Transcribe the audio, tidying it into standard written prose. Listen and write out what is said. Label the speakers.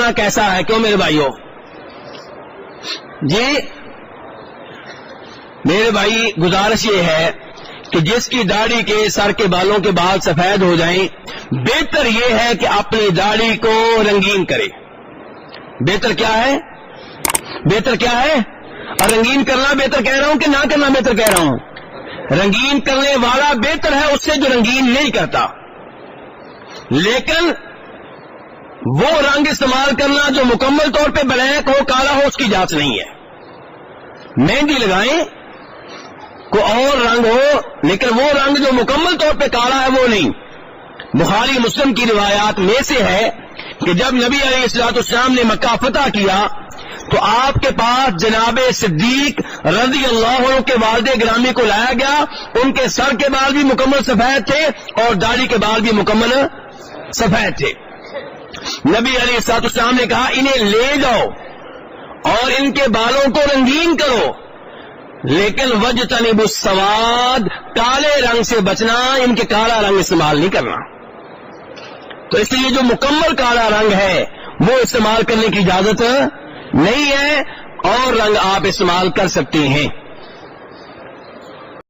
Speaker 1: بنانا कैसा है, क्यों मेरे भाइयों जी. मेरे भाई गुजारिश ये है कि जिसकी दाढ़ी के सर के बालों के बाल सफेद हो जाएं, बेहतर ये है कि अपनी दाढ़ी को रंगीन करे. बेहतर क्या है, बेहतर क्या है, और रंगीन करना बेहतर कह रहा हूं कि ना करना बेहतर कह रहा हूं. रंगीन करने वाला बेहतर है उससे जो रंगीन नहीं करता. लेकिन वो रंग इस्तेमाल करना जो मुकम्मल तौर पे ब्लैक हो, काला हो, उसकी जांच नहीं है. मेहंदी लगाएं, को और रंग हो, लेकिन वो रंग जो मुकम्मल तौर पे काला है वो नहीं. बुखारी मुस्लिम की रिवायात में से है कि जब नबी अलैहिस्सलाम ने मक्का फतह किया तो आपके पास जनाबे सिद्दीक रज़ी अल्लाह अन्हु के वालिद गिरामी को लाया गया. उनके सर के बाल भी मुकम्मल सफेद थे और दाढ़ी के बाल भी मुकम्मल सफेद थे. नबी अलैहिस्सलाम ने कहा इन्हें ले जाओ और इनके बालों को रंगीन करो, लेकिन वजतनिबुस सवाद, काले रंग से बचना, इनके काला रंग इस्तेमाल नहीं करना. तो इसलिए जो मुकम्मल काला रंग है वो इस्तेमाल करने की इजाजत नहीं है, और रंग आप इस्तेमाल कर सकते हैं.